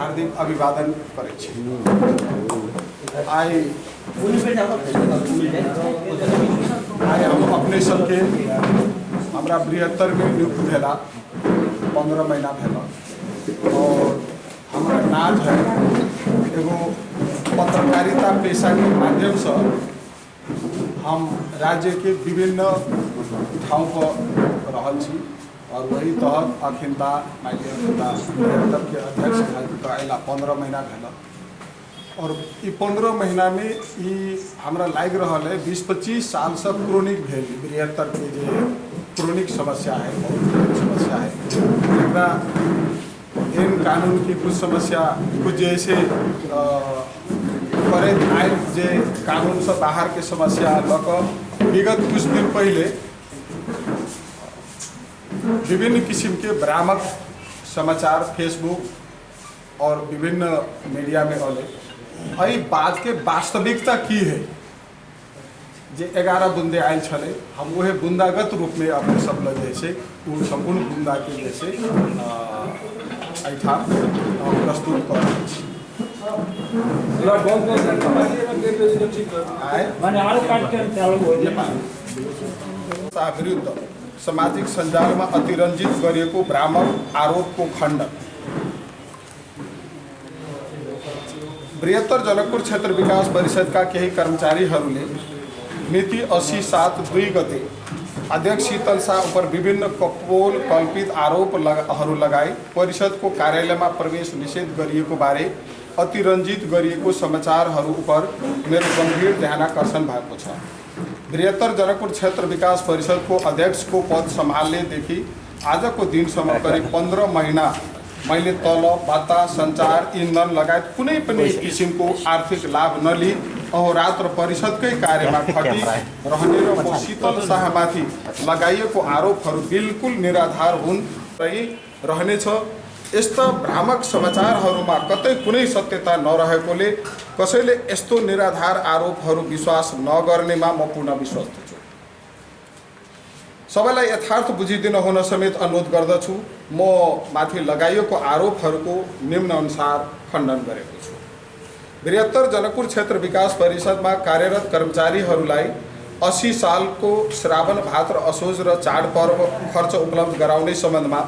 हार्दिक अभिवादन करै छी। आई हम अपने सबके हमरा बृहत्तर में नियुक्त भेला 15 महीना भेला और हमारा नाज है एगो पत्रकारिता पेशा के माध्यम से हम राज्य के विभिन्न ठाव पर रहल छी और वही तहत अखिनता बृहत्तर के अध्यक्ष अला 15 महीना भेला और ये 15 महीना में ये हमरा लाग रहा है 20-25 साल से क्रोनिक भेल बृहत्तर के जो क्रोनिक समस्या है, बहुत समस्या है। इन कानून की कुछ समस्या कुछ जैसे आयल जे कानून से बाहर के समस्या लक विगत कुछ दिन पहले विभिन्न किस्म के भ्रामक समाचार फेसबुक और विभिन्न मीडिया में अले अई बात के वास्तविकता की है जे 11 बुंदे आयल छले हम वह बुंदागत रूप में अपने सब लग जैसे संपूर्ण बुंदा के जैसे ऐठा प्रस्तुत कर रहे छी। विरुद्ध सामाजिक संजाल में अतिरंजित गरिएको भ्रामक आरोप को खण्डन। बृहत्तर जनकपुर क्षेत्र विकास परिषद का केही कर्मचारीहरूले मिति 80/7/2 गते अध्यक्ष शीतल शाह पर विभिन्न कपोल कल्पित आरोप लगाई परिषद को कार्यालय में प्रवेश निषेध गरिएको बारे अतिरंजित गरिएको समाचारहरू पर मेरो गंभीर ध्यानाकर्षण भएको छ। बृहत्तर जनकपुर क्षेत्र विकास परिषद को अध्यक्ष को पद संभालनेदेखि आजको दिनसम्म करिब 15 महीना मैले तलब भत्ता संचार ईंधन लगायत कुनै पनि किसिमको आर्थिक लाभ नलिई अहोरात्र परिषदकै कार्यमा खटी रहने र म शीतल शाहमाथि लगाइएको आरोपहरू बिल्कुल निराधार हुन् रहनेछ। यस्ता भ्रामक समाचारहरूमा कतै कुनै सत्यता नरहेकोले कसैले यस्तो निराधार आरोपहरू विश्वास नगर्नेमा म पूर्ण विश्वस्त छु। सबैलाई यथार्थ बुझिदिन हुन समेत अनुरोध गर्दछु। म माथि लगाइएको आरोपहरूको निम्न अनुसार खण्डन गरेको छु। बृहत्तर जनकपुर क्षेत्र विकास परिषदमा कार्यरत कर्मचारीहरूलाई 80 सालको श्रावण भाद्र असोज र चाडपर्व खर्च उपलब्ध गराउने सम्बन्धमा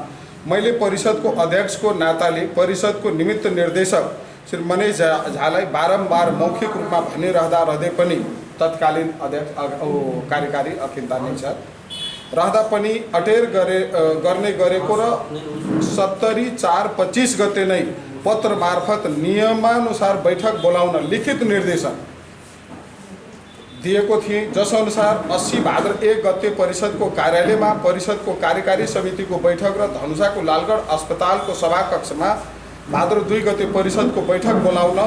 मैले परिषदको अध्यक्षको नाताले परिषदको निमित्त निर्देशक श्री मनेश झालाई बारम्बार मौखिक रूपमा भनिरहँदै पनि तत्कालीन अध्यक्ष कार्यकारी अखिलता नै छ रहँदा पनि अटेर गर्ने गरेको र 70/4/25 गते नै पत्र मार्फत नियमानुसार बैठक बोलाउन लिखित निर्देशन दिएको थिए जसअनुसार 80 भाद्र 1 गते परिषदको कार्यालयमा परिषदको कार्यकारी समितिको बैठक र धनुषाको लालगढ अस्पतालको सभाकक्षमा भाद्र 2 गते परिषदको बैठक बोलाउन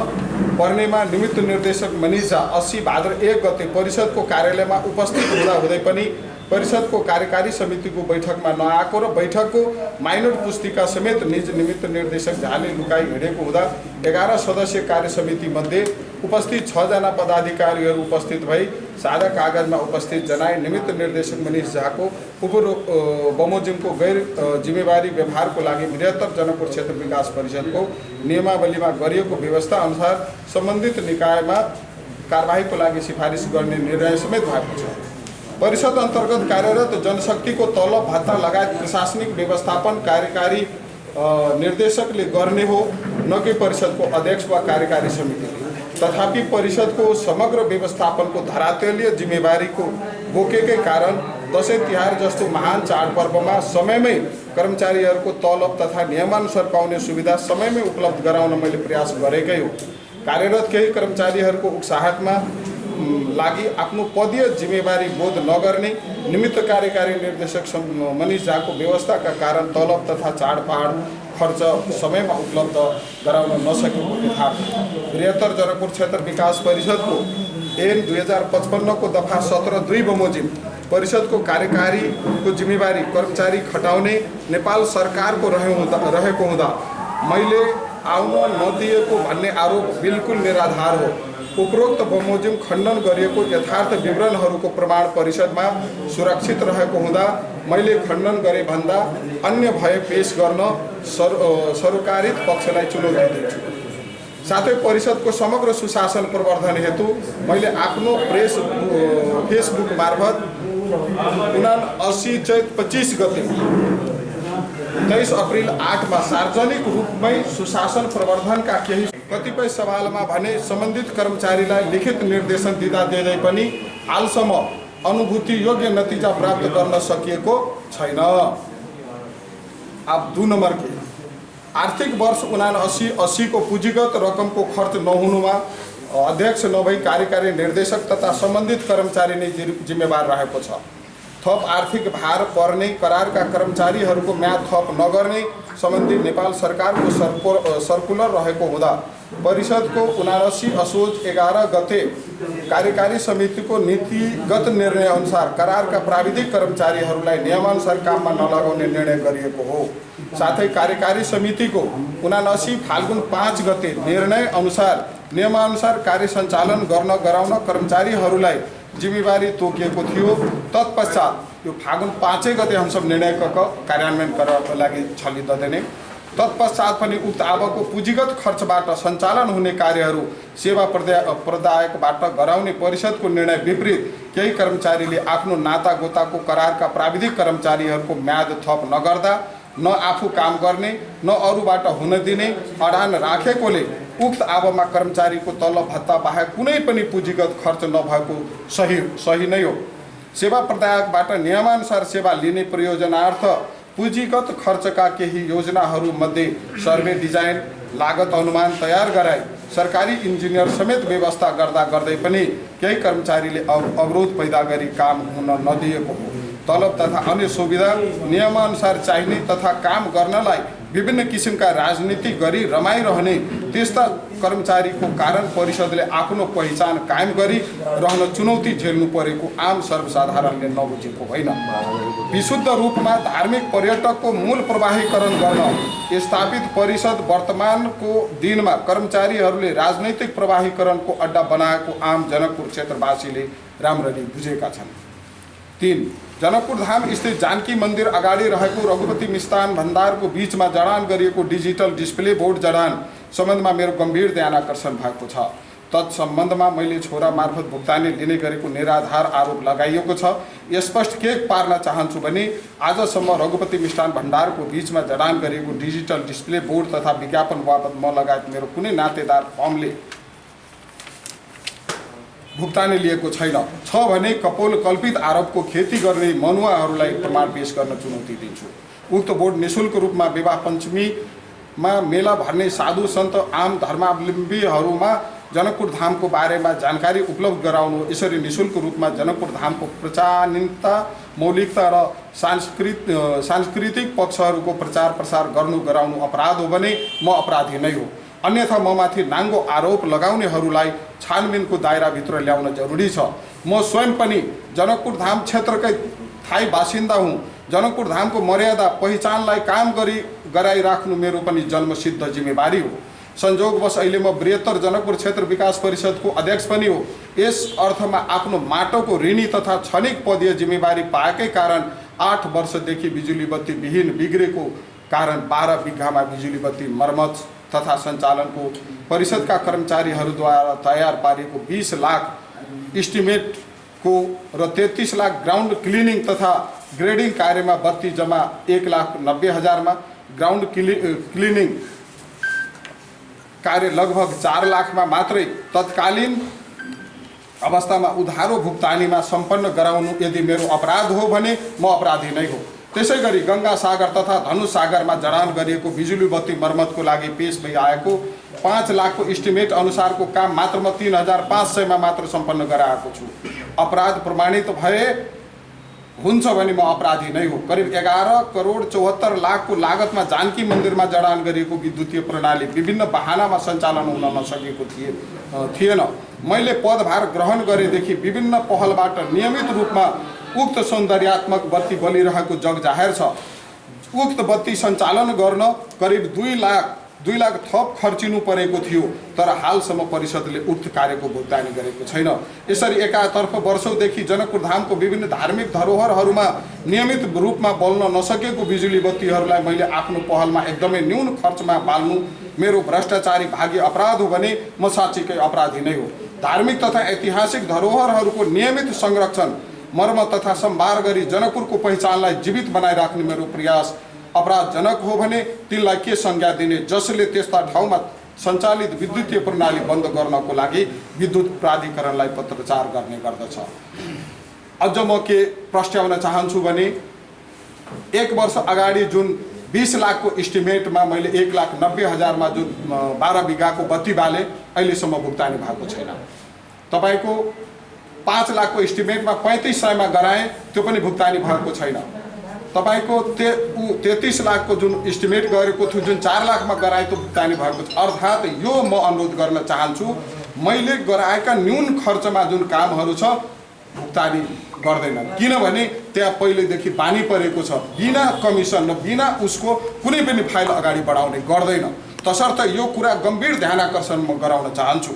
पर्नेमा निमित्त निर्देशक मनिष झा 80 भाद्र 1 गते परिषदको कार्यालयमा उपस्थित हुँदै पनि परिषदको कार्यकारी समितिको बैठकमा नआएको र बैठकको माइनर पुस्तिका समेत निज निमित्त निर्देशक झाले लुकाई हिँडेको हुँदा 11 सदस्यीय कार्य समिति मध्ये उपस्थित 6 जना पदाधिकारीहरू उपस्थित भई सादा कागजमा उपस्थित जनाए निमित्त निर्देशक मनिष झाको बमोजिमको गैर जिम्मेवारी व्यवहारको लागि बृहत्तर जनकपुर क्षेत्र विकास परिषदको नियमावलीमा गरिएको व्यवस्था अनुसार सम्बन्धित निकायमा कारबाहीको लागि सिफारिस गर्ने निर्णय समेत भएको छ। परिषद अन्तर्गत कार्यरत जनशक्तिको तलब भत्ता लगायत प्रशासनिक व्यवस्थापन कार्यकारी निर्देशकले गर्ने हो न कि परिषदको अध्यक्ष वा कार्यकारी समितिले। तथापि परिषदको समग्र व्यवस्थापनको धरातलीय जिम्मेवारीको बोकेकै कारण दसैँ तिहार जस्तो महान चाडपर्वमा समयमै कर्मचारीहरूको तलब तथा नियमानुसार पाउने सुविधा समयमै उपलब्ध गराउन मैले प्रयास गरेकै हो। कार्यरत केही कर्मचारीहरूको उक्साहटमा लागि आफ्नो पदीय जिम्मेवारी बोध नगर्ने निमित्त कार्यकारी निर्देशक मनिष झाको व्यवस्थाका कारण तलब तथा चाडपर्व खर्च समयमा उपलब्ध गराउन नसकेको यथार्थ। बृहत्तर जनकपुर क्षेत्र विकास परिषदको ऐन 2055 को दफा 17(2) बमोजिम परिषदको कार्यकारीको जिम्मेवारी कर्मचारी खटाउने नेपाल सरकारको रहेको हुँदा मैले आउन नदिएको भन्ने आरोप बिल्कुल निराधार हो। उपरोक्त बमोजिम खण्डन गरिएको यथार्थ विवरणहरूको प्रमाण परिषदमा सुरक्षित रहेको हुँदा मैले खण्डन गरे भन्दा अन्य भए पेश गर्न सरकारित पक्षलाई चुनौती दिन्छु। साथै परिषदको समग्र सुशासन प्रवर्धन हेतु मैले आफ्नो फेसबुक मार्फत 79 चैत 25 गते 23 अप्रिल 8 मा सार्वजनिक रूपमै सुशासन प्रवर्धनका केही कतिपय सवालमा भने सम्बन्धित कर्मचारीलाई लिखित निर्देशन दिँदै पनि हालसम्म अनुभूति योग्य नतिजा प्राप्त गर्न सकिएको छैन। अब 2 नम्बर के आर्थिक वर्ष 79-80 को पुँजीगत रकमको खर्च नहुनुमा अध्यक्ष नभई कार्यकारी निर्देशक तथा सम्बन्धित कर्मचारी नै जिम्मेवार रहेको छ। थप आर्थिक भार पर्ने करारका कर्मचारीहरूको म्याद थप नगर्ने सम्बन्धी नेपाल सरकारको सर्कुलर रहेको हुँदा परिषदको 79 असोज 11 गते कार्यकारी समितिको नीतिगत निर्णय अनुसार करारका प्राविधिक कर्मचारीहरूलाई नियमानुसार काममा नलगाउने निर्णय गरिएको हो। साथै कार्यकारी समितिको 79 फाल्गुन 5 गते निर्णय अनुसार नियमानुसार कार्य सञ्चालन गराउन कर्मचारीहरूलाई जिम्मेवारी तोकिएको थियो। तत्पश्चात यो फागुन 5 गते हम सब निर्णय कार्यान्वयन गर्नको लागि छलित दिने। तत्पश्चात पनि उक्त आवकको पुँजीगत खर्चबाट सञ्चालन हुने कार्यहरू सेवा प्रदायकबाट गराउने परिषदको निर्णय विपरीत केही कर्मचारीले आफ्नो नातागोताको करारका प्राविधिक कर्मचारीहरूको म्याद थप नगर्दा न आफू काम गर्ने न अरूबाट हुन दिने अडान राखेकोले उक्त आवकमा कर्मचारीको तलब भत्ता बाहेक कुनै पनि पुँजीगत खर्च नभएको सही नै हो। सेवा प्रदायकबाट नियमानुसार सेवा लिने प्रयोजनार्थ पुँजीगत खर्चका केही योजनाहरूमध्ये सर्वे डिजाइन लागत अनुमान तयार गराई सरकारी इन्जिनियर समेत व्यवस्था गर्दै पनि केही कर्मचारीले अवरोध पैदा गरी काम हुन नदिएको हो। तलब तथा अन्य सुविधा नियमानुसार चाहिने तथा काम गर्नलाई विभिन्न किसिमका राजनीति गरी रमाइरहने त्यस्ता कर्मचारीको कारण परिषदले आफ्नो पहिचान कायम गरी रहन चुनौती झेल्नु परेको आम सर्वसाधारणले नबुझेको होइन। विशुद्ध रूपमा धार्मिक पर्यटकको मूल प्रवाहीकरण गर्न स्थापित परिषद वर्तमानको दिनमा कर्मचारीहरूले राजनैतिक प्रवाहीकरणको अड्डा बनाएको आम जनकपुर क्षेत्रवासीले राम्ररी बुझेका छन्। 3 जनकपुर धाम स्थित जानकी मन्दिर अगाडि रहेको रघुपति मिष्टान भण्डारको बीचमा जडान गरिएको डिजिटल डिस्प्ले बोर्ड जडान सम्बन्धमा मेरो गम्भीर ध्यानाकर्षण भएको छ। तत्सम्बन्धमा मैले छोरा मार्फत भुक्तानी लिने गरेको निराधार आरोप लगाइएको छ। स्पष्ट के पार्न चाहन्छु भने आजसम्म रघुपति मिष्टान भण्डारको बीचमा जडान गरिएको डिजिटल डिस्प्ले बोर्ड तथा विज्ञापन बापत म लगायत मेरो कुनै नातेदार फर्मले भुक्तानी लिएको छैन छ भने कपोल कल्पित आरोपको खेती गर्ने मनुवाहरूलाई प्रमाण पेश गर्न चुनौती दिन्छु। उक्त बोर्ड निःशुल्क रूपमा विवाह पञ्चमीमा मेला भर्ने साधु सन्त आम धर्मावलम्बीहरूमा जनकपुर धामको बारेमा जानकारी उपलब्ध गराउनु, यसरी निःशुल्क रूपमा जनकपुर धामको प्राचीनता मौलिकता र सांस्कृतिक पक्षहरूको प्रचार प्रसार गराउनु अपराध हो भने म अपराधी नै हो। अन्यथा ममाथि नाङ्गो आरोप लगाउनेहरूलाई छानबिनको दायराभित्र ल्याउन जरुरी छ। म स्वयं पनि जनकपुर धाम क्षेत्रकै स्थायी बासिन्दा हुँ। जनकपुर धामको मर्यादा पहिचानलाई काम गराइराख्नु मेरो पनि जन्मसिद्ध जिम्मेवारी हो। संयोगवश अहिले म बृहत्तर जनकपुर क्षेत्र विकास परिषदको अध्यक्ष पनि हो। यस अर्थमा आफ्नो माटोको ऋणी तथा क्षणिक पदीय जिम्मेवारी पाएकै कारण 8 वर्षदेखि बिजुली बत्ती विहीन बिग्रेको कारण 12 बिघामा बिजुली बत्ती मर्मत तथा सञ्चालनको परिषदका कर्मचारीहरूद्वारा तयार पारिएको 20 लाख इस्टिमेटको र 33 लाख ग्राउन्ड क्लिनिङ तथा ग्रेडिङ कार्यमा बत्ती जम्मा 1,90,000 ग्राउन्ड क्लिनिङ कार्य लगभग 4 लाखमा मात्रै तत्कालीन अवस्थामा उधारो भुक्तानीमा सम्पन्न गराउनु यदि मेरो अपराध हो भने म अपराधी नै हो। त्यसैगरी गंगा सागर तथा धनुष सागरमा जडान गरिएको बिजुली बत्ती मर्मतको लागि पेश भइआएको 5 लाखको इस्टिमेट अनुसारको काम मात्र म 3,500 मा मात्र सम्पन्न गराएको छु। अपराध प्रमाणित भए हुन्छ भने म अपराधी नै हो। करिब 11 करोड 74 लाखको लागतमा जानकी मन्दिरमा जडान गरिएको विद्युतीय प्रणाली विभिन्न बहानामा सञ्चालन हुन नसकेको थिएन। मैले पदभार ग्रहण गरेदेखि विभिन्न पहलबाट नियमित रूपमा उक्त सौन्दर्यात्मक बत्ती बलिरहेको जग जाहेर छ। उक्त बत्ती सञ्चालन गर्न करिब 2 लाख थप खर्चिनु परेको थियो, तर हालसम्म परिषदले उक्त कार्यको भुक्तानी गरेको छैन। यसरी एकातर्फ वर्षौंदेखि जनकपुर धामको विभिन्न धार्मिक धरोहरहरूमा नियमित रूपमा बल्न नसकेको बिजुली बत्तीहरूलाई मैले आफ्नो पहलमा एकदमै न्यून खर्चमा बाल्नु मेरो भ्रष्टाचारी भाग्य अपराध हो भने म साँच्चीकै अपराधी नै हो। धार्मिक तथा ऐतिहासिक धरोहरहरूको नियमित संरक्षण, मर्मत तथा सम्भार गरी जनकपुरको पहिचानलाई जीवित बनाइराख्ने मेरो प्रयास अपराधजनक हो भने तिनलाई के संज्ञा दिने, जसले त्यस्ता ठाउँमा सञ्चालित विद्युतीय प्रणाली बन्द गर्नको लागि विद्युत प्राधिकरणलाई पत्रचार गर्ने गर्दछ। अझ म के प्रस्ट्याउन चाहन्छु भने 1 वर्ष अगाडि जुन 20 लाखको इस्टिमेटमा मैले 1,90,000 मा जुन 12 बिघाको बत्ती बाले, अहिलेसम्म भुक्तानी भएको छैन। तपाईको 5 लाखको इस्टिमेटमा 3500 मा गराए, त्यो पनि भुक्तानी भएको छैन। तपाईको 33 लाखको जुन इस्टिमेट गरेको थियो, जुन 4 लाखमा गराए, त्यो भुक्तानी भएको छ। अर्थात् यो म अनुरोध गर्न चाहन्छु, मैले गराएका न्यून खर्चमा जुन कामहरू छ भुक्तानी गर्दैन, किनभने त्यहाँ पहिलेदेखि बानी परेको छ। बिना कमिसन र बिना उसको कुनै पनि फाइल अगाडि बढाउने गर्दैन। तसर्थ यो कुरा गम्भीर ध्यानाकर्षण म गराउन चाहन्छु।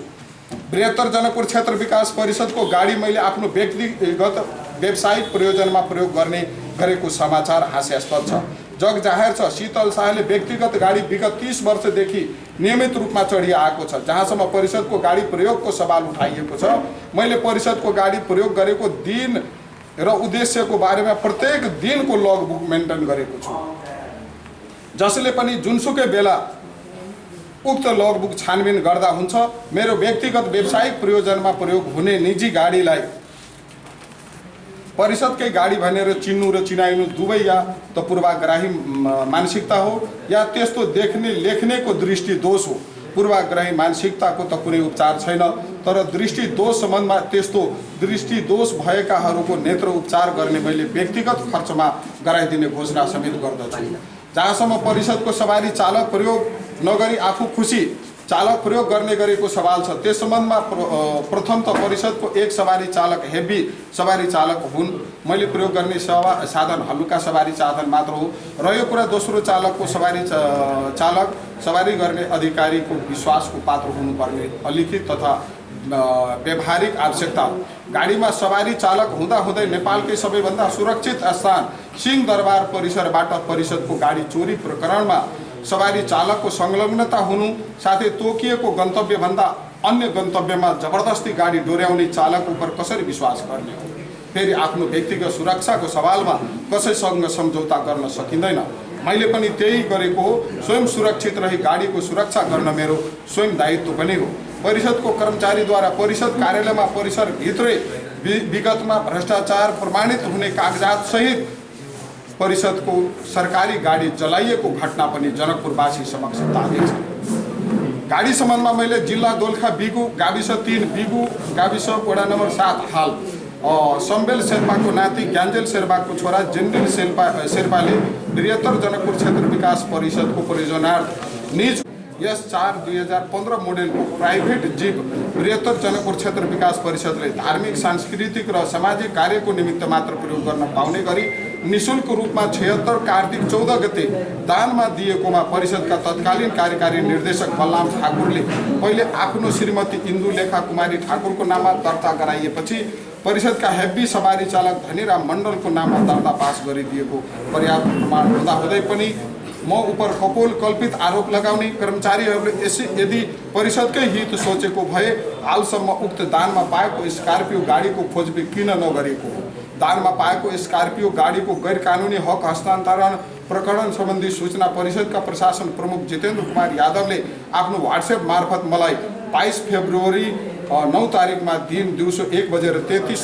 बृहत्तर जनकपुर क्षेत्र विकास परिषदको गाडी मैले आफ्नो व्यक्तिगत व्यावसायिक प्रयोजनमा प्रयोग गरेको समाचार हास्यास्पद छ। जग जाहेर छ, शीतल शाहले व्यक्तिगत गाडी विगत 30 वर्षदेखि नियमित रूपमा चढिआएको छ। जहाँसम्म परिषदको गाडी प्रयोगको सवाल उठाइएको छ, मैले परिषदको गाडी प्रयोग गरेको दिन र उद्देश्यको बारेमा प्रत्येक दिनको लगबुक मेन्टेन गरेको छु, जसले पनि जुनसुकै बेला उक्त लगबुक छानबिन गर्दा हुन्छ। मेरो व्यक्तिगत व्यावसायिक प्रयोजनमा प्रयोग हुने निजी गाडीलाई परिषदकै गाडी भनेर चिन्नु र चिनाइनु दुवै या त पूर्वाग्राही मानसिकता हो या त्यस्तो लेख्नेको दृष्टि दोष हो। पूर्वाग्राही मानसिकताको त कुनै उपचार छैन, तर दृष्टि दोष सम्बन्धमा त्यस्तो दृष्टि दोष भएकाहरूको नेत्र उपचार गर्ने मैले व्यक्तिगत खर्चमा गराइदिने घोषणा समेत गर्दछु। जहाँसम्म परिषदको सवारी चालक प्रयोग नगरी आफू खुसी चालक प्रयोग गर्ने गरेको सवाल छ, त्यस सम्बन्धमा प्रथम त परिषदको एक सवारी चालक हेभी सवारी चालक हुन्। मैले प्रयोग गर्ने साधन हलुका सवारी साधन मात्र हो। रह्यो कुरा दोस्रो चालकको चालक सवारी गर्ने अधिकारीको विश्वासको पात्र हुनुपर्ने अलिखित तथा व्यावहारिक आवश्यकता हो। गाडीमा सवारी चालक हुँदाहुँदै नेपालकै सबैभन्दा सुरक्षित स्थान सिंहदरबार परिसरबाट परिषदको गाडी चोरी प्रकरणमा सवारी चालकको संलग्नता हुनु साथै तोकिएको गन्तव्यभन्दा अन्य गन्तव्यमा जबरजस्ती गाडी डोर्याउने चालक उप कसरी विश्वास गर्ने हो। फेरि आफ्नो व्यक्तिगत सुरक्षाको सवालमा कसैसँग सम्झौता गर्न सकिँदैन। मैले पनि त्यही गरेको हो। स्वयं सुरक्षित रही गाडीको सुरक्षा गर्न मेरो स्वयं दायित्व पनि हो। परिषदको कर्मचारीद्वारा परिषद कार्यालयमा परिसरभित्रै विगतमा भ्रष्टाचार प्रमाणित हुने कागजात सहित परिषदको सरकारी गाडी जलाइएको घटना पनि जनकपुरवासी समक्ष ताजा छ। गाडी सम्बन्धमा मैले जिल्ला दोलखा बिगु गाविस 3 बिगु गाविस वडा नम्बर 7 हाल सम्बेल शेर्पाको नाति ज्ञानजेल शेर्पाको छोरा जेन्डेल शेर्पाले बृहत्तर जनकपुर क्षेत्र विकास परिषदको परियोजनार्थ निज यस 4/2015 मोडेलको प्राइभेट जीप बृहत्तर जनकपुर क्षेत्र विकास परिषदले धार्मिक सांस्कृतिक र सामाजिक कार्यको निमित्त मात्र प्रयोग गर्न पाउने गरी निःशुल्क रूपमा 76 कार्तिक 14 गते दानमा दिएकोमा परिषदका तत्कालीन कार्यकारी निर्देशक बलराम ठाकुरले पहिले आफ्नो श्रीमती इन्दु लेखा कुमारी ठाकुरको नाममा दर्ता गराइएपछि परिषदका हेभी सवारी चालक धनीराम मण्डलको नाममा दर्ता पास गरिदिएको पर्याप्त प्रमाण हुँदाहुँदै पनि म उप कपोल कल्पित आरोप लगाउने कर्मचारीहरूले यदि परिषदकै हित सोचेको भए हालसम्म उक्त दानमा पाएको स्कर्पियो गाडीको खोजबिन किन नगरेको हो। दानमा पाएको स्कर्पियो गाडीको गैर कानुनी हक हस्तान्तरण प्रकरण सम्बन्धी सूचना परिषदका प्रशासन प्रमुख जितेन्द्र कुमार यादवले आफ्नो व्हाट्सएप मार्फत मलाई 22 फेब्रुअरी 9 तारिकमा दिन दिउँसो 1:33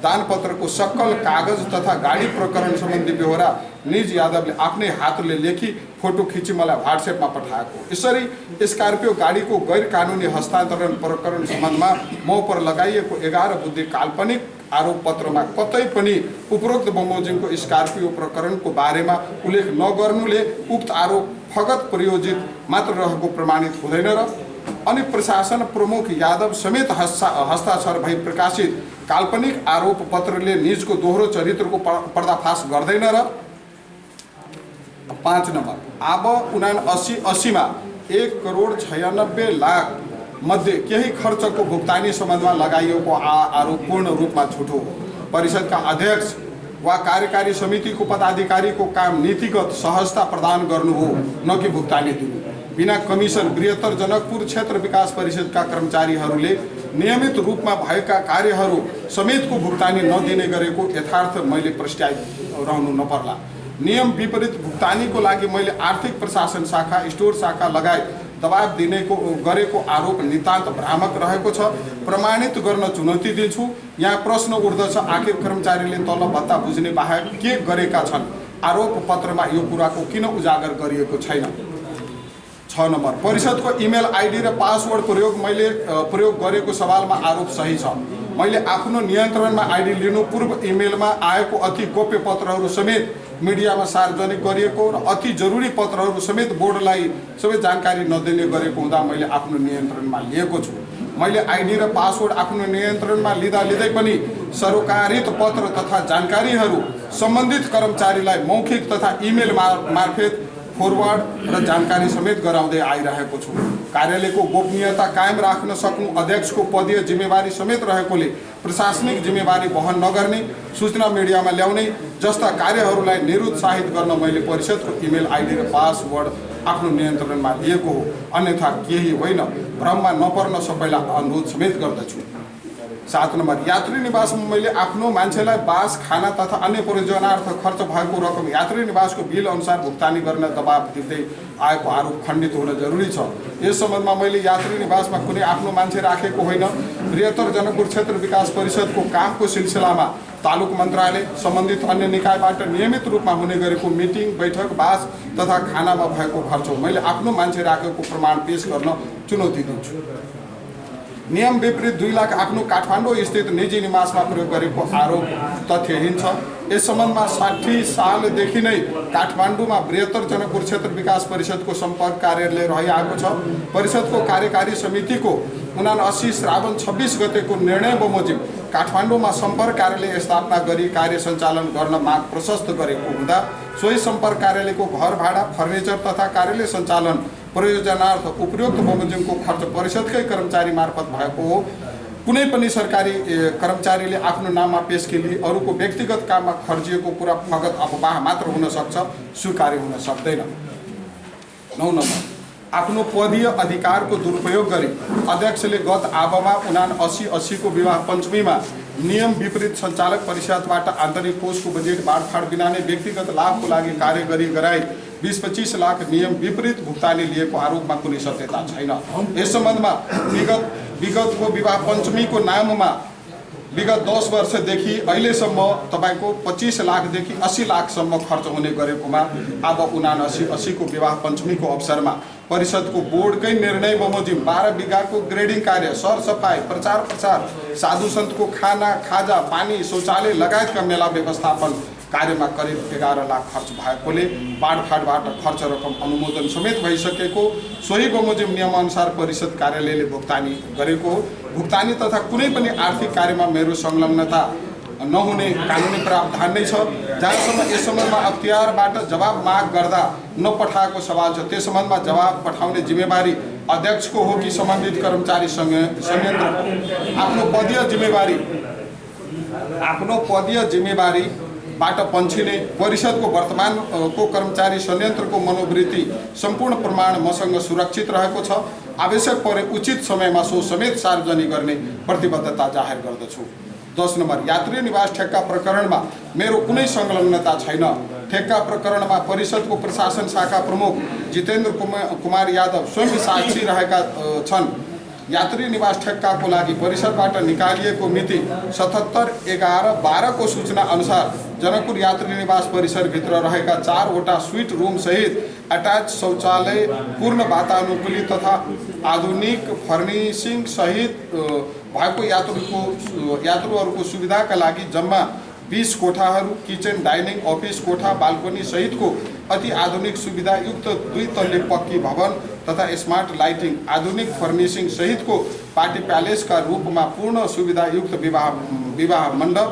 दानपत्रको सक्कल कागज तथा गाडी प्रकरण सम्बन्धी बेहोरा निज यादवले आफ्नै हातले लेखी फोटो खिची मलाई व्हाट्सएपमा पठाएको। यसरी स्कर्पियो गाडीको गैर कानुनी हस्तान्तरण प्रकरण सम्बन्धमा म उपर लगाइएको 11 बुद्धे काल्पनिक आरोप पत्रमा कतै पनि उपरोक्त बमोजिमको स्कर्पियो प्रकरणको बारेमा उल्लेख नगर्नुले उक्त आरोप फगत प्रयोजित मात्र रहेको प्रमाणित हुँदैन र अनि प्रशासन प्रमुख यादव समेत हस्ताक्षर भई प्रकाशित काल्पनिक आरोप पत्रले निजको दोहोरो चरित्रको पर्दाफास गर्दैन र 5 नंबर, अब 79 में 1,96,00,000 मध्ये केही खर्चको भुक्तानी सम्बन्धमा लगाइएको आरोप पूर्ण रूपमा झुटो हो। परिषदका अध्यक्ष वा कार्यकारी समितिको पदाधिकारीको काम नीतिगत सहजता प्रदान गर्नु हो, न कि भुक्तानी दिनु। बिना कमिसन बृहत्तर जनकपुर क्षेत्र विकास परिषदका कर्मचारीहरूले नियमित रूपमा भएका कार्यहरू समेतको भुक्तानी नदिने गरेको यथार्थ मैले प्रस्ट्याइरहनु नपर्ला। नियम विपरीत भुक्तानीको लागि मैले आर्थिक प्रशासन शाखा, स्टोर शाखा लगायत दबाब दिनेको गरेको आरोप नितान्त भ्रामक रहेको छ। प्रमाणित गर्न चुनौती दिन्छु। यहाँ प्रश्न उठ्दछ, आखिर कर्मचारीले तलब भत्ता बुझ्ने बाहेक के गरेका छन्? आरोप पत्रमा यो कुराको किन उजागर गरिएको छैन? 6 नम्बर, परिषदको इमेल आइडी र पासवर्ड प्रयोग गरेको सवालमा आरोप सही छ। मैले आफ्नो नियन्त्रणमा आइडी लिनु पूर्व इमेलमा आएको अति गोप्य पत्रहरू समेत मिडियामा सार्वजनिक गरिएको र अति जरुरी पत्रहरू समेत बोर्डलाई सबै जानकारी नदिने गरेको हुँदा मैले आफ्नो नियन्त्रणमा लिएको छु। मैले आइडी र पासवर्ड आफ्नो नियन्त्रणमा लिँदै पनि सरकारित पत्र तथा जानकारीहरू सम्बन्धित कर्मचारीलाई मौखिक तथा इमेल मार्फत फरवर्ड र जानकारी समेत गराउँदै आइरहेको छु। कार्यालयको गोपनीयता कायम राख्न सक्नु अध्यक्षको पदीय जिम्मेवारी समेत रहेकोले प्रशासनिक जिम्मेवारी वहन नगर्ने, सूचना मिडियामा ल्याउने जस्ता कार्यहरूलाई निरुत्साहित गर्न मैले परिषदको इमेल आइडी र पासवर्ड आफ्नो नियन्त्रणमा लिएको हो, अन्यथा केही होइन। भ्रममा नपर्न सबैलाई अनुरोध समेत गर्दछु। 7 नम्बर, यात्री निवासमा मैले आफ्नो मान्छेलाई बास, खाना तथा अन्य प्रयोजनार्थ खर्च भएको रकम यात्री निवासको बिल अनुसार भुक्तानी गर्न दबाब दिँदै आएको आरोप खण्डित हुन जरुरी छ। यस सम्बन्धमा मैले यात्री निवासमा कुनै आफ्नो मान्छे राखेको होइन। बृहत्तर जनकपुर क्षेत्र विकास परिषदको कामको सिलसिलामा तालुक मन्त्रालय सम्बन्धित अन्य निकायबाट नियमित रूपमा हुने गरेको मिटिङ, बैठक, बास तथा खानामा भएको खर्च मैले आफ्नो मान्छे राखेको प्रमाण पेश गर्न चुनौती दिन्छु। नियम विपरीत 2 लाख आफ्नो काठमाडौँ स्थित निजी निवासमा प्रयोग गरेको आरोप तथ्यहीन छ। यस सम्बन्धमा 60 सालदेखि नै काठमाडौँमा बृहत्तर जनकपुर क्षेत्र विकास परिषदको सम्पर्क कार्यालय रहिआएको छ। परिषदको कार्यकारी समितिको 79 श्रावण 26 गतेको निर्णय बमोजिम काठमाडौँमा सम्पर्क कार्यालय स्थापना गरी कार्य सञ्चालन गर्न माग प्रशस्त गरेको हुँदा सोही सम्पर्क कार्यालयको घर भाडा, फर्निचर तथा कार्यालय सञ्चालन प्रयोजनार्थ उपयुक्त बमोजिमको खर्च परिषदकै कर्मचारी मार्फत भएको हो। कुनै पनि सरकारी कर्मचारीले आफ्नो नाममा पेश केली अरूको व्यक्तिगत काममा खर्चिएको पुरा फगत अफवाह मात्र हुन सक्छ, स्वीकार्य हुन सक्दैन। 9 नम्बर, आफ्नो पदीय अधिकारको दुरुपयोग गरी अध्यक्षले गत आबमा 79-80 को विवाह पञ्चमीमा नियम विपरीत सञ्चालक परिषदबाट आन्तरिक कोषको बजेट बाँडफाँड बिना नै व्यक्तिगत लाभको लागि कार्य गराई 20-25 लाख नियम विपरीत भुक्तानी लिएको आरोपमा कुनै सत्यता छैन। यस सम्बन्धमा विगतको विवाह पञ्चमीको नाममा विगत 10 वर्षदेखि अहिलेसम्म तपाईको 25 लाखदेखि 80 लाखसम्म खर्च हुने गरेकोमा अब 79-80 को विवाह पञ्चमीको अवसरमा परिषदको बोर्डकै निर्णय बमोजिम 12 बिघाको ग्रेडिङ कार्य, सरसफाई, प्रचार प्रसार, साधु सन्तको खाना, खाजा, पानी, शौचालय लगायतका मेला व्यवस्थापन कार्यमा करिब 11 लाख खर्च भएकोले बाँडफाँडबाट खर्च रकम अनुमोदन समेत भइसकेको सोही बमोजिम नियमअनुसार परिषद कार्यालयले भुक्तानी गरेको हो। भुक्तानी तथा कुनै पनि आर्थिक कार्यमा मेरो संलग्नता नहुने कानुनी प्रावधान नै छ। जहाँसम्म यस सम्बन्धमा अख्तियारबाट जवाब माग गर्दा नपठाएको सवाल छ, त्यस सम्बन्धमा जवाब पठाउने जिम्मेवारी अध्यक्षको हो कि सम्बन्धित कर्मचारी संयन्त्र आफ्नो पदीय जिम्मेवारीबाट पन्छिने परिषदको वर्तमानको कर्मचारी संयन्त्रको मनोवृत्ति सम्पूर्ण प्रमाण मसँग सुरक्षित रहेको छ। आवश्यक परे उचित समयमा सो समेत सार्वजनिक गर्ने प्रतिबद्धता जाहेर गर्दछु। 10 नम्बर, यात्री निवास ठेक्का प्रकरणमा मेरो कुनै संलग्नता छैन। ठेक्का प्रकरणमा परिषदको प्रशासन शाखा प्रमुख जितेन्द्र कुमार यादव स्वयं साक्षी रहेका छन्। यात्री निवास ठेक्काको लागि परिषदबाट निकालिएको मिति 77/11/12 को सूचना अनुसार जनकपुर यात्री निवास परिसरभित्र रहेका 4 वटा स्वीट रूम सहित अट्याच शौचालय, पूर्ण वातानुकूलित तथा आधुनिक फर्निसिङ सहित भएको यात्रुहरूको सुविधाका लागि जम्मा 20 कोठाहरू, किचन, डाइनिङ, अफिस कोठा, बाल्कनी सहितको अति आधुनिक सुविधा युक्त 2 तल्ले पक्की भवन तथा स्मार्ट लाइटिङ, आधुनिक फर्निसिङ सहितको पार्टी प्यालेसका रूपमा पूर्ण सुविधा युक्त विवाह मण्डप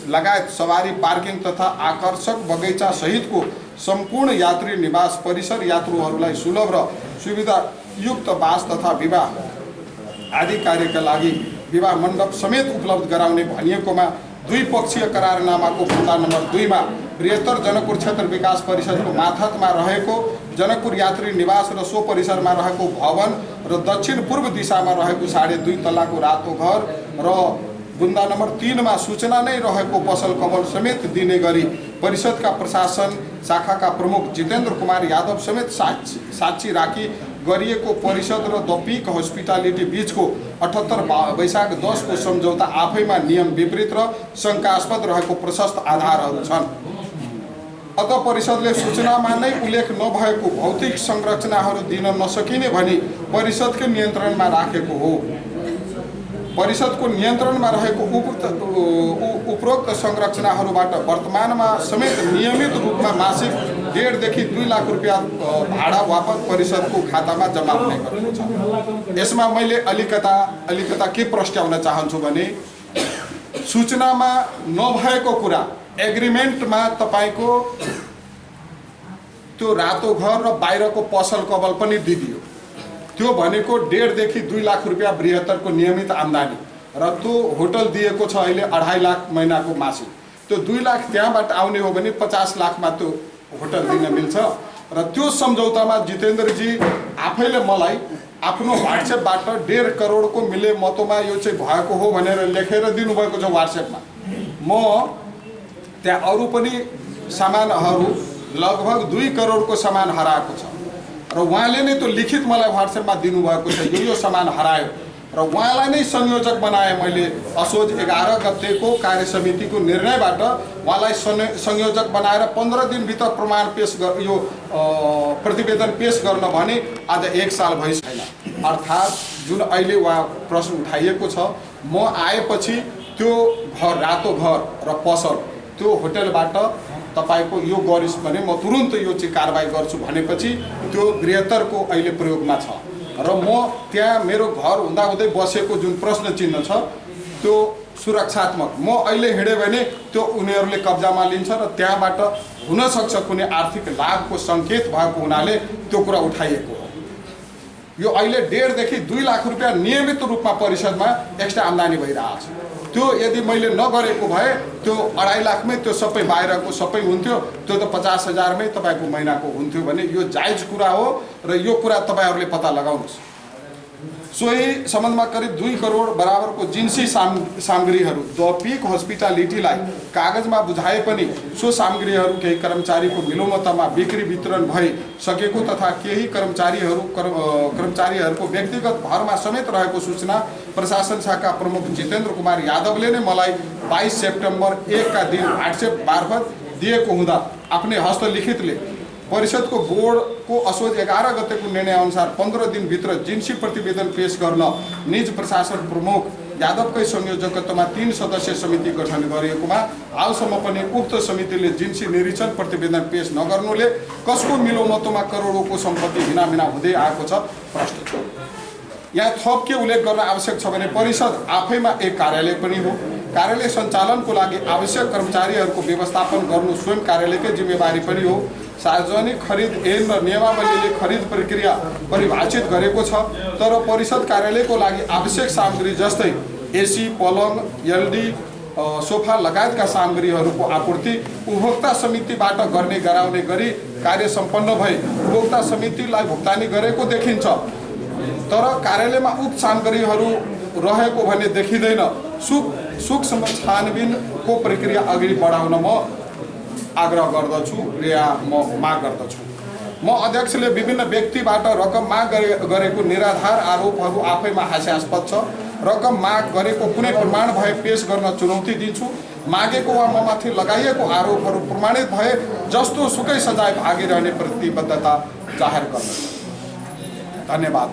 लगायत सवारी पार्किङ तथा आकर्षक बगैँचा सहितको सम्पूर्ण यात्री निवास परिसर यात्रुहरूलाई सुलभ र सुविधायुक्त बास तथा विवाह आदि कार्यका लागि विवाह मण्डप समेत उपलब्ध गराउने भनिएकोमा द्विपक्षीय करारनामाको फन्दा नम्बर 2 मा बृहत्तर जनकपुर क्षेत्र विकास परिषदको माथातमा रहेको जनकपुर यात्री निवास र सो परिसरमा रहेको भवन र दक्षिण पूर्व दिशामा रहेको 2.5 तलाको रातो घर र बुन्दा नम्बर 3 मा सूचना नै रहेको पसल कमल समेत दिने गरी परिषदका प्रशासन शाखाका प्रमुख जितेन्द्र कुमार यादव समेत साक्षी राखी गरिएको परिषद र द पिक हस्पिटालिटी बीचको 78 वैशाख 10 को सम्झौता आफैमा नियम विपरीत र शङ्कास्पद रहेको प्रशस्त आधारहरू छन्। अत परिषदले सूचनामा नै उल्लेख नभएको भौतिक संरचनाहरू दिन नसकिने भनी परिषदको नियन्त्रणमा राखेको हो। परिषदको नियन्त्रणमा रहेको उपरोक्त संरचनाहरूबाट वर्तमानमा समेत नियमित रूपमा मासिक 1.5 देखि 2 लाख रुपैयाँ भाडा वापस परिषदको खातामा जम्मा हुने गरेको छ। यसमा मैले अलिकता के प्रस्ट्याउन चाहन्छु भने सूचनामा नभएको कुरा एग्रिमेन्टमा तपाईको त्यो रातो घर र बाहिरको पसल कबल पनि दिदियो। त्यो भनेको 1.5 देखि 2 लाख रुपैयाँ बृहत्तरको नियमित आम्दानी र त्यो होटल दिएको छ अहिले 2.5 लाख महिनाको मासिक। त्यो 2 लाख त्यहाँबाट आउने हो भने 50 लाखमा त्यो होटल दिन मिल्छ र त्यो सम्झौतामा जितेन्द्रजी आफैले मलाई आफ्नो व्हाट्सएपबाट 1.5 करोडको मिले मतोमा यो चाहिँ भएको हो भनेर लेखेर दिनुभएको छ व्हाट्सएपमा। म त्यहाँ अरू पनि सामानहरू लगभग 2 करोडको सामान हराएको छ र उहाँले नै त्यो लिखित मलाई व्हाट्सएपमा दिनुभएको छ यो सामान हरायो र उहाँलाई नै संयोजक बनाए मैले असोज 11 गतेको कार्य समितिको निर्णयबाट उहाँलाई संयोजक बनाएर 15 दिनभित्र प्रमाण पेश यो प्रतिवेदन पेश गर्न भने आज 1 साल भइसकेन। अर्थात् जुन अहिले उहाँ प्रश्न उठाइएको छ म आएपछि त्यो घर रातो घर र पसल त्यो होटलबाट तपाईको यो गरिस् भने म तुरुन्त यो चाहिँ कारबाही गर्छु भनेपछि त्यो बृहत्तरको अहिले प्रयोगमा छ र म त्यहाँ मेरो घर हुँदाहुँदै बसेको जुन प्रश्न चिन्ह छ त्यो सुरक्षात्मक म अहिले हिँडे भने त्यो उनीहरूले कब्जामा लिन्छ र त्यहाँबाट हुनसक्छ कुनै आर्थिक लाभको सङ्केत भएको हुनाले त्यो कुरा उठाइएको हो। यो अहिले 1.5 देखि 2 लाख रुपैयाँ नियमित रूपमा परिषदमा एक्स्ट्रा आम्दानी भइरहेछ। त्यो यदि मैले नगरेको भए त्यो 2.5 लाखमै त्यो सबै बाहिरको सबै हुन्थ्यो, त्यो त 50,000मै तपाईको महिनाको हुन्थ्यो भने यो जायज कुरा हो र यो कुरा तपाईहरुले पत्ता लगाउनुस्। सोही सम्बन्धमा करिब 2 करोड बराबरको जिन्सी सामग्रीहरू द पिक हस्पिटालिटीलाई कागजमा बुझाए पनि सो सामग्रीहरू केही कर्मचारीको मिलोमतमा बिक्री वितरण भइ सकेको तथा केही कर्मचारीहरूको व्यक्तिगत घरमा समेत रहेको सूचना प्रशासन शाखा प्रमुख जितेन्द्र कुमार यादवले नै मलाई 22 सेप्टेम्बर 1 का दिन व्हाट्सएप मार्फत दिएको हुँदा आफ्नै हस्तलिखितले परिषदको बोर्डको असोज 11 गतेको निर्णय अनुसार 15 दिनभित्र जिन्सी प्रतिवेदन पेश गर्न निज प्रशासन प्रमुख यादवकै संयोजकत्वमा 3 सदस्यीय समिति गठन गरिएकोमा हालसम्म पनि उक्त समितिले जिन्सी निरीक्षण प्रतिवेदन पेश नगर्नुले कसको मिलोमतोमा करोडौंको सम्पत्ति भिनाभिना हुँदै आएको छ प्रश्न छ। यहाँ थप के उल्लेख गर्न आवश्यक छ भने परिषद आफैमा एक कार्यालय पनि हो। कार्यालय सञ्चालनको लागि आवश्यक कर्मचारीहरूको व्यवस्थापन गर्नु स्वयं कार्यालयकै जिम्मेवारी पनि हो। सार्वजनिक खरिद ऐन र नियमावलीले खरिद प्रक्रिया परिभाषित गरेको छ, तर परिषद कार्यालयको लागि आवश्यक सामग्री जस्तै एसी, पलङ, एलडी, सोफा लगायतका सामग्रीहरूको आपूर्ति उपभोक्ता समितिबाट गर्ने गराउने गरी कार्य सम्पन्न भई उपभोक्ता समितिलाई भुक्तानी गरेको देखिन्छ, तर कार्यालयमा उक्त सामग्रीहरू रहेको भने देखिँदैन। सूक्ष्म छानबिनको प्रक्रिया अगाडि बढाउन म आग्रह गर्दछु या म माग गर्दछु। म अध्यक्षले विभिन्न व्यक्तिबाट रकम माग गरेको निराधार आरोपहरू आफैमा हास्यास्पद छ। रकम माग गरेको कुनै प्रमाण भए पेश गर्न चुनौती दिन्छु। मागेको वा ममाथि लगाइएको आरोपहरू प्रमाणित भए जस्तो सुकै सजाय भागिरहने प्रतिबद्धता जाहेर गर्दछु। धन्यवाद।